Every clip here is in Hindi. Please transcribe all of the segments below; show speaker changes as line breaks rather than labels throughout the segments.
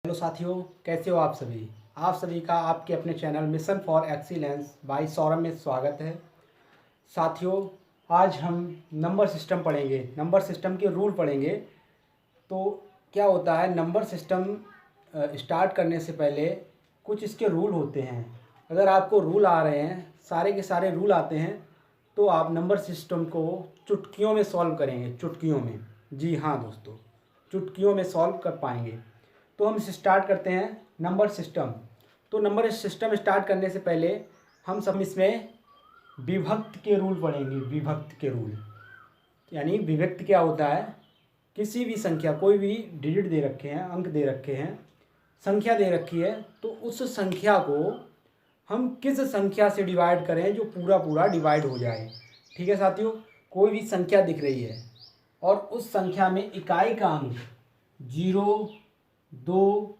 हेलो साथियों, कैसे हो आप सभी। आप सभी का आपके अपने channel mission for excellence by Saurabh में स्वागत है। साथियों, आज हम नंबर सिस्टम पढ़ेंगे, नंबर सिस्टम के रूल पढ़ेंगे। तो क्या होता है, नंबर सिस्टम स्टार्ट करने से पहले कुछ इसके रूल होते हैं। अगर आपको रूल आ रहे हैं, सारे के सारे रूल आते हैं, तो आप नंबर सिस्टम को चुटकियों में सॉल्व करेंगे। चुटकियों में, जी हाँ दोस्तों, चुटकियों में सॉल्व कर पाएंगे। तो हम स्टार्ट करते हैं नंबर सिस्टम। तो नंबर सिस्टम स्टार्ट करने से पहले हम सब इसमें विभक्त के रूल पढ़ेंगे। विभक्त के रूल यानी विभक्त क्या होता है, किसी भी संख्या, कोई भी डिजिट दे रखे हैं, अंक दे रखे हैं, संख्या दे रखी है, तो उस संख्या को हम किस संख्या से डिवाइड करें जो पूरा पूरा डिवाइड हो जाए। ठीक है साथियों, कोई भी संख्या दिख रही है और उस संख्या में इकाई का अंक 0, 2,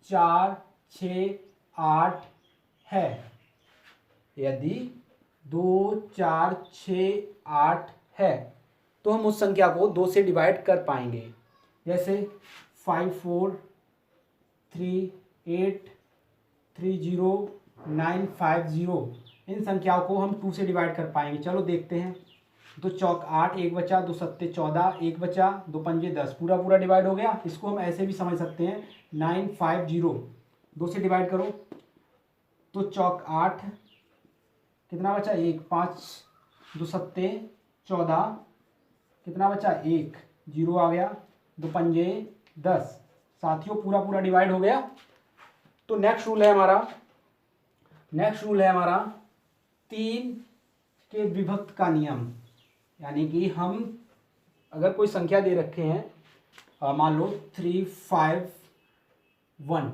4, 6, 8 है। यदि 2, 4, 6, 8 है तो हम उस संख्या को 2 से डिवाइड कर पाएंगे। जैसे 5, 4, 3, 8, 3, 0, 9, 5, 0, इन संख्याओं को हम 2 से डिवाइड कर पाएंगे। चलो देखते हैं। 2 चौक 8, 1 बचा, 2 सत्ते 14, 1 बचा, 2 पंजे 10, पूरा पूरा डिवाइड हो गया। इसको हम ऐसे भी समझ सकते हैं, 9, 5, 0, 2 से डिवाइड करो तो चौक 8, कितना बचा, 1, 5, 2 सत्ते 14, कितना बचा, 1, 0 आ गया, 2 पंजे 10। साथियों, पूरा पूरा डिवाइड हो गया। तो नेक्स्ट रूल है हमारा 3 के विभक्त का नियम। यानी कि हम अगर कोई संख्या दे रखे हैं, मान लो 3, 5, 1,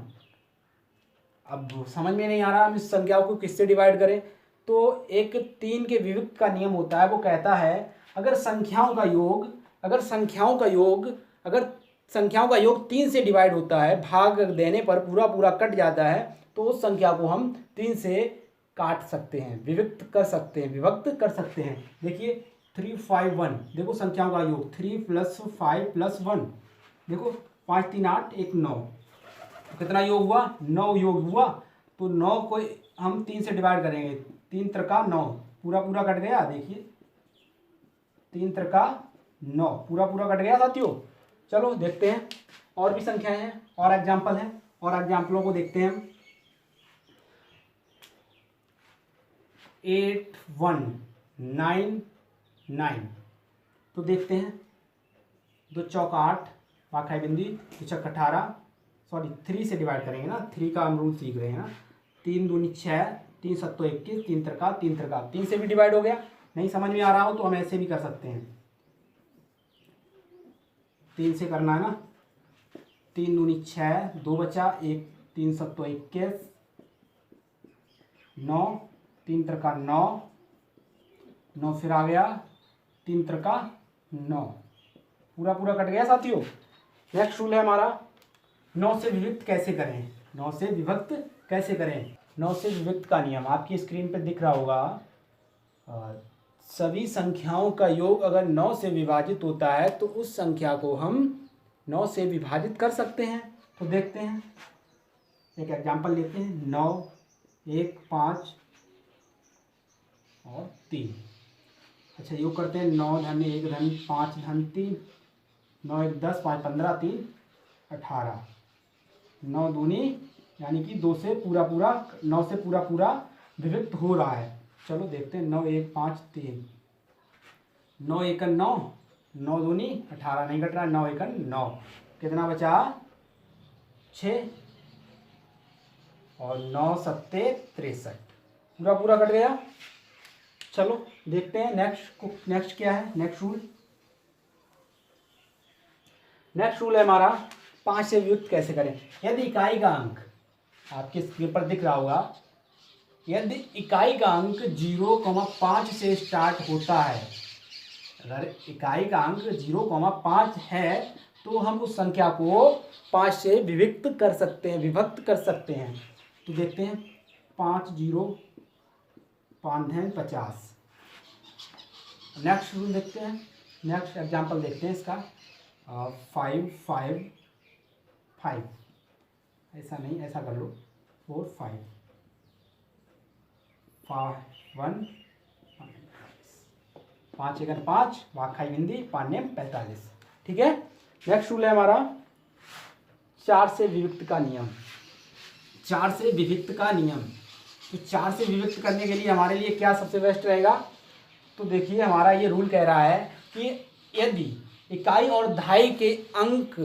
अब समझ में नहीं आ रहा हम इस संख्याओं को किससे डिवाइड करें। तो एक 3 के विभक्त का नियम होता है, वो कहता है अगर संख्याओं का योग 3 से डिवाइड होता है, भाग देने पर पूरा पूरा कट जाता है, तो उस संख्या को हम 3 से काट सकते हैं, विभक्त कर सकते हैं। देखिए 3, 5, 1, देखो संख्याओं का योग 3 + 5 + 1, देखो 5, 3, 8, 1, 9, तो कितना योग हुआ, 9 योग हुआ। तो 9 को हम 3 से डिवाइड करेंगे, 3 त्रिका 9, पूरा पूरा कट गया। देखिए 3 त्रिका 9, पूरा पूरा कट गया साथियों। चलो देखते हैं, और भी संख्याएं हैं और एग्जाम्पल हैं, और एग्जाम्पलों को देखते हैं हम। 8, 1, 9, 9, तो देखते हैं। 2 चौक 8, वाखाई बिंदी, 2 छक 18, सॉरी 3 से डिवाइड करेंगे ना, 3 का हम रूल सीख रहे हैं ना। 3 दूनी 6, 3 सत्तो 21, 3 त्रिका 3 से भी डिवाइड हो गया। नहीं समझ में आ रहा हो तो हम ऐसे भी कर सकते हैं, 3 से करना है ना। 3 दूनी 6, 2 बचा, 1, 3 सत्तो 21, 9, 3 त्रिका 9, 9 फिर आ गया, 3 त्रिका 9, पूरा पूरा कट गया साथियों। नेक्स्ट रूल है हमारा 9 से विभक्त कैसे करें। 9 से विभक्त कैसे करें, 9 से विभक्त का नियम आपकी स्क्रीन पर दिख रहा होगा। सभी संख्याओं का योग अगर 9 से विभाजित होता है तो उस संख्या को हम 9 से विभाजित कर सकते हैं। तो देखते हैं, एक एग्जाम्पल लेते हैं। 9, 1, 5 और 3। अच्छा, योग करते हैं। 9 धन 1 धन 5 धन 3, 9 1 10, 5 15, 3 18, 9 दूनी यानी कि 2 से पूरा पूरा, 9 से पूरा पूरा विभक्त हो रहा है। चलो देखते हैं। 9 1 5 3, 9 1 9, 9 दूनी 18, नहीं कट रहा, 9 1 9, कितना बचा, 6, और 9 सत्ते 63, पूरा पूरा कट गया। चलो देखते हैं नेक्स्ट क्या है। नेक्स्ट रूल है हमारा 5 से विभक्त कैसे करें। यदि इकाई का अंक आपके स्क्रीन पर दिख रहा होगा, यदि इकाई का अंक 0,5 से स्टार्ट होता है, अगर इकाई का अंक 0,5 है तो हम उस संख्या को 5 से विभक्त कर सकते हैं। तो देखते हैं। 5 0 5 धन 50। नेक्स्ट रूल देखते हैं, नेक्स्ट एग्जाम्पल देखते हैं इसका। 5 5 5, ऐसा नहीं, ऐसा कर लो, 4 5 1 5 1 5 वाखाई बिंदी 5 नेम 45। ठीक है। नेक्स्ट रूल है हमारा 4 से विभक्त का नियम। 4 से विभक्त का नियम, तो 4 से विभक्त करने के लिए हमारे लिए क्या सबसे बेस्ट रहेगा? तो देखिए हमारा ये रूल कह रहा है कि यदि इकाई और दहाई के अंक,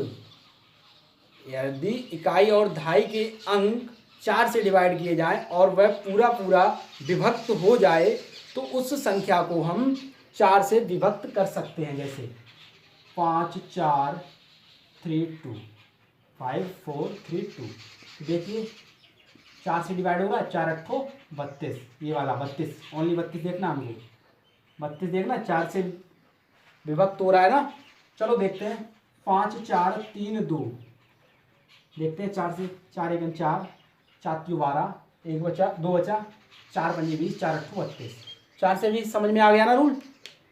यदि इकाई और दहाई के अंक 4 से डिवाइड किए जाएं और वह पूरा पूरा विभक्त हो जाए तो उस संख्या को हम 4 से विभक्त कर सकते हैं। जैसे 5 4 3 2 5 4 3 2। देखिए 4 से डिवाइड होगा, 4 8 32, ये वाला 32, ओनली 32 देखना हमको, 32 देखना, 4 से विभक्त हो रहा है ना। चलो देखते हैं, 5 4 3 2, देखते हैं 4 से, 4 1 4, 4 3 12, 1 बचा 2 बचा, 4 5 20, 4 8 32। 4 से भी समझ में आ गया ना रूल,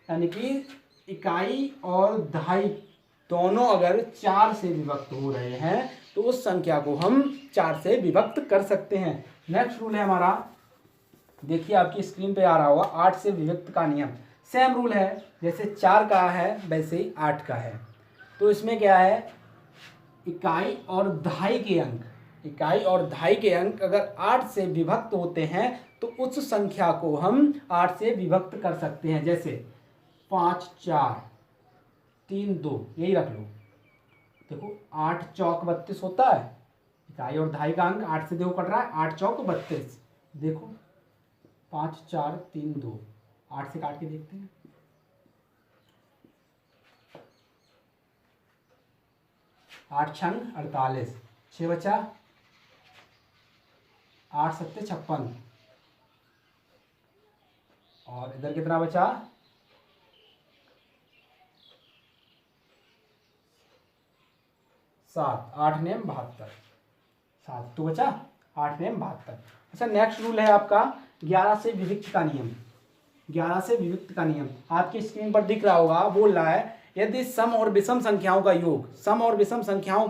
यानी कि इकाई और दहाई दोनों अगर 4 से विभक्त हो रहे हैं तो उस संख्या को हम 4 से विभक्त कर सकते हैं। नेक्स्ट रूल है हमारा, देखिए आपकी स्क्रीन पे आ रहा होगा, 8 से विभक्त का नियम। सेम रूल है, जैसे 4 का है वैसे ही 8 का है। तो इसमें क्या है, इकाई और दहाई के अंक, इकाई और दहाई के अंक अगर 8 से विभक्त होते हैं तो उस संख्या को हम 8 से विभक्त कर सकते हैं। जैसे 5 4 3 2, यही रख लो। देखो 8 चौक 32 होता है, इकाई और दहाई का अंक 8 से देखो कट रहा है, 8 चौक 32। देखो 5 4 3 2, 8 से काट के देखते हैं, 8 छंग 48, 6 बचा, 8 सत्ते 56, और इधर कितना बचा, 7, 8 नेम 72, 7 तो बचा, 8 नेम 72। अच्छा नेक्स्ट रूल है आपका 11 से विभक्त का नियम। 11 से विभक्त का नियम आपकी स्क्रीन पर दिख रहा होगा, बोल रहा है यदि सम और विषम संख्याओं का योग, सम और विषम संख्याओं,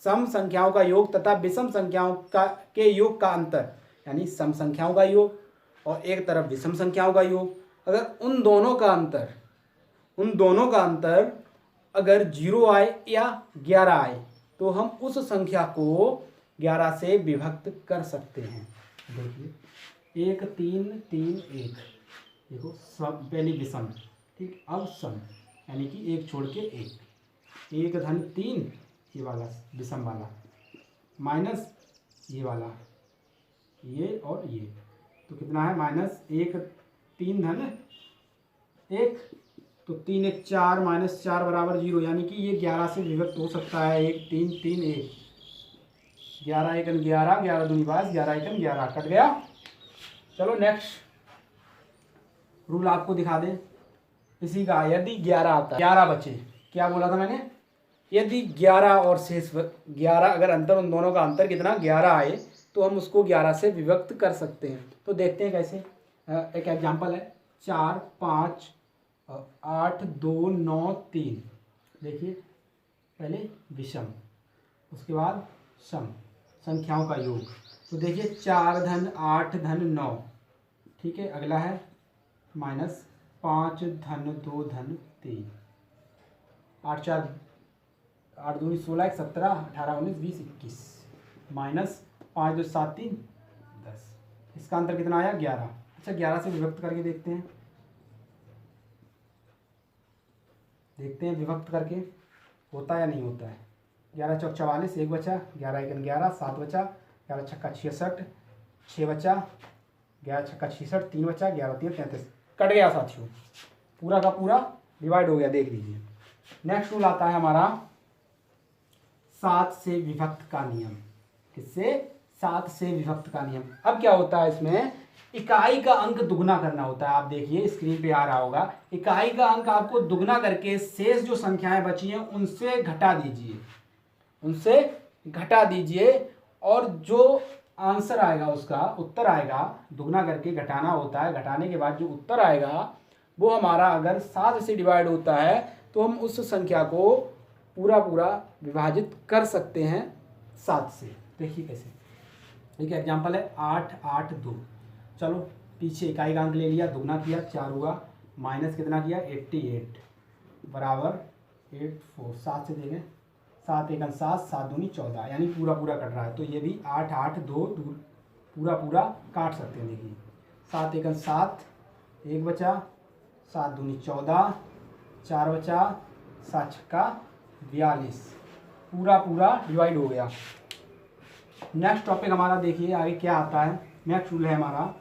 सम संख्याओं का योग तथा विषम संख्याओं का के योग का अंतर, यानी सम संख्याओं का योग और एक तरफ विषम संख्याओं का योग, अगर उन दोनों का अंतर, उन दोनों का अंतर अगर 0 आए या 11 आए तो हम उस संख्या को 11 से विभक्त कर सकते हैं। देखिए 1 3 3 1, देखो सब पहले विषम, ठीक, अब सम, यानी कि 1 छोड़ के 1 धन 3, ये वाला विषम वाला, माइनस ये वाला, ये और ये, तो कितना है -1 3 धन 1, तो 3 1 4 -4 बराबर 0, यानी कि ये 11 से विभक्त हो सकता है। 1 3 3 1, 11 1 11, 11 दूनी 22, 11 1 11, कट गया। चलो नेक्स्ट रूल आपको दिखा दें इसी का, यदि 11 आता है, 11 बचे, क्या बोला था मैंने, यदि 11 और शेष 11 अगर अंतर, उन दोनों का अंतर कितना 11 आए तो हम उसको 11 से विभक्त कर सकते हैं। तो देखते हैं कैसे। एक एग्जांपल है 4 5 8 2 9 3, देखिए पहले विषम, उसके बाद सम, संख्याओं का योग, तो देखिए 4 धन 8 धन 9, ठीक है, अगला है -5 धन 2 धन 3, 8 4 8 दूनी 16 17 18 19 20 21, -5 2 7 3 10, इसका अंतर कितना आया 11। अच्छा 11 से विभक्त करके देखते हैं, विभक्त करके होता है या नहीं होता है। 11 चौक 44, 1 बचा, 11 1 11, 7 बचा, 11 छक्का 66, 6 बचा, 11 छक्का 66, 3 बचा, 11 3 33, कट गया साथियों, पूरा का पूरा डिवाइड हो गया, देख लीजिए। नेक्स्ट रूल आता है हमारा 7 से विभक्त का नियम। किससे? 7 से विभक्त का नियम। अब क्या होता है इसमें, इकाई का अंक दुगना करना होता है। आप देखिए स्क्रीन पे आ रहा होगा, इकाई का अंक आपको दुगना करके शेष जो संख्याएं बची हैं उनसे घटा दीजिए, उनसे घटा दीजिए, और जो आंसर आएगा, उसका उत्तर आएगा, दुगना करके घटाना होता है, घटाने के बाद जो उत्तर आएगा वो हमारा अगर 7 से डिवाइड होता है तो हम उस संख्या को पूरा पूरा विभाजित कर सकते हैं 7 से। देखिए कैसे, देखिए एग्जाम्पल है 8 8 2। चलो पीछे इकाई का अंक ले लिया, दुगना किया 4 हुआ, माइनस कितना किया 88 बराबर 84। 7 से देखें, 7 एकम 7, 7 दूनी 14, यानी पूरा पूरा कट रहा है। तो ये भी 8 8 2 दूर पूरा पूरा काट सकते हैं। देखिए 7 एकम 7, 1 बचा, 7 दूनी 14, 4 बचा, 7 छक्का 42, पूरा पूरा डिवाइड हो गया। नेक्स्ट टॉपिक हमारा देखिए आगे क्या आता है। नेक्स्ट रूल है हमारा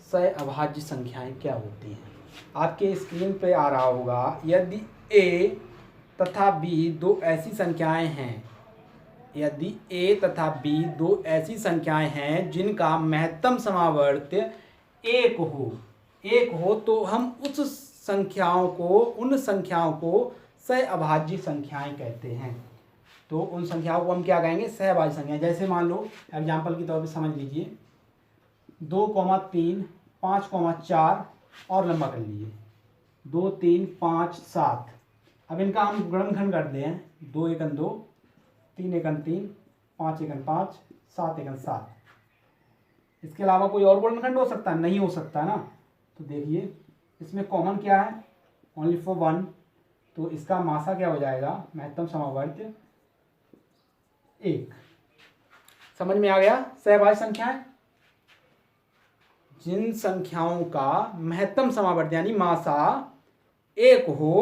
सहअभाज्य संख्याएं क्या होती हैं। आपके स्क्रीन पे आ रहा होगा, यदि a तथा b दो ऐसी संख्याएं हैं, यदि a तथा b दो ऐसी संख्याएं हैं जिनका महत्तम समावर्त्य 1 हो तो हम उन संख्याओं को सहअभाज्य संख्याएं कहते हैं। तो उन संख्याओं को हम क्या कहेंगे, सहअभाज्य संख्याएं। जैसे मान लो एग्जाम्पल के तौर पे समझ लीजिए 2, 3, 5, 4 और लंबा कर लीजिए 2, 3, 5, 7। अब इनका हम गुणनखंड कर दें 2 एकम 2, 3 एकम 3, 5 एकम 5, 7 एकम 7। इसके अलावा कोई और गुणनखंड हो सकता है? नहीं हो सकता ना। तो देखिए इसमें कॉमन क्या है, ओनली फॉर 1। तो इसका मासा क्या हो जाएगा, महत्तम समावर्त्य 1। समझ में आ गया। सहअभाज्य संख्याएं जिन संख्याओं का महत्तम समावर्त्य यानी मासा 1 हो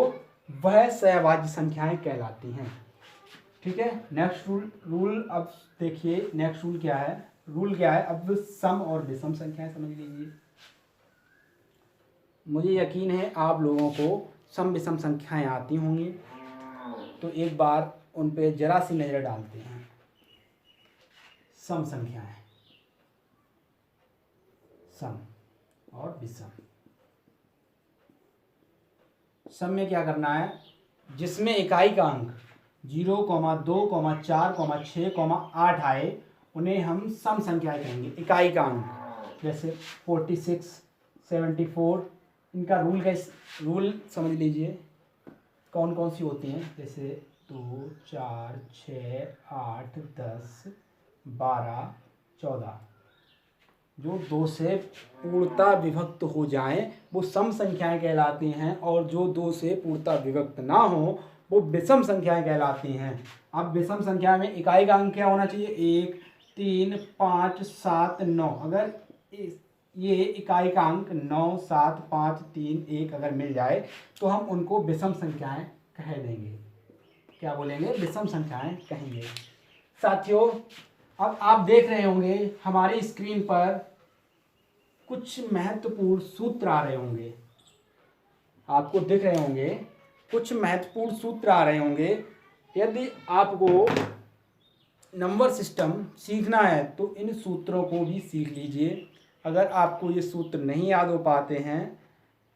वह सहअभाज्य संख्याएं कहलाती हैं। ठीक है। नेक्स्ट रूल अब देखिए, नेक्स्ट रूल क्या है, अब सम और विषम संख्याएं समझ लीजिए। मुझे यकीन है आप लोगों को सम विषम संख्याएं आती होंगी, तो एक बार उन पे जरा सी नज़र डालते हैं। सम संख्याएं, सम और विषम। सम में क्या करना है, जिसमें इकाई का अंक 0, 2, 4, 6, 8 आए उन्हें हम सम संख्याएं कहेंगे। इकाई का अंक जैसे 46, 74, इनका रूल समझ लीजिए कौन कौन सी होती हैं। जैसे 2, 4, 6, 8, 10, 12, 14। जो 2 से पूर्णतः विभक्त हो जाएं वो सम संख्याएं कहलाती हैं, और जो 2 से पूर्णतः विभक्त ना हो वो विषम संख्याएं कहलाती हैं। अब विषम संख्या में इकाई का अंक क्या होना चाहिए, 1, 3, 5, 7, 9। अगर ये इकाई का अंक 9, 7, 5, 3, 1 अगर मिल जाए तो हम उनको विषम संख्याएं कह देंगे। क्या बोलेंगे, विषम संख्याएं कहेंगे। साथियों अब आप देख रहे होंगे हमारी स्क्रीन पर कुछ महत्वपूर्ण सूत्र आ रहे होंगे, आपको दिख रहे होंगे कुछ महत्वपूर्ण सूत्र आ रहे होंगे। यदि आपको नंबर सिस्टम सीखना है तो इन सूत्रों को भी सीख लीजिए। अगर आपको ये सूत्र नहीं याद हो पाते हैं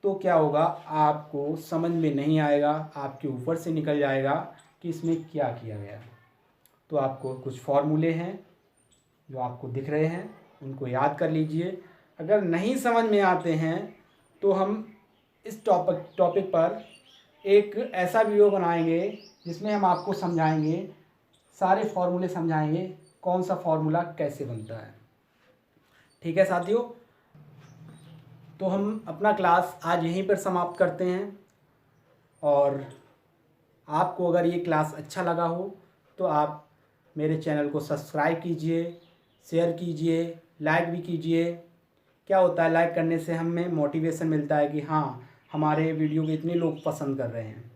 तो क्या होगा, आपको समझ में नहीं आएगा, आपके ऊपर से निकल जाएगा कि इसमें क्या किया गया। तो आपको कुछ फॉर्मूले हैं जो आपको दिख रहे हैं, उनको याद कर लीजिए। अगर नहीं समझ में आते हैं तो हम इस टॉपिक पर एक ऐसा वीडियो बनाएंगे जिसमें हम आपको समझाएंगे, सारे फॉर्मूले समझाएंगे, कौन सा फॉर्मूला कैसे बनता है। ठीक है साथियों, तो हम अपना क्लास आज यहीं पर समाप्त करते हैं। और आपको अगर ये क्लास अच्छा लगा हो तो आप मेरे चैनल को सब्सक्राइब कीजिए, शेयर कीजिए, लाइक भी कीजिए। क्या होता है, लाइक करने से हमें मोटिवेशन मिलता है कि हाँ हमारे वीडियो को इतने लोग पसंद कर रहे हैं।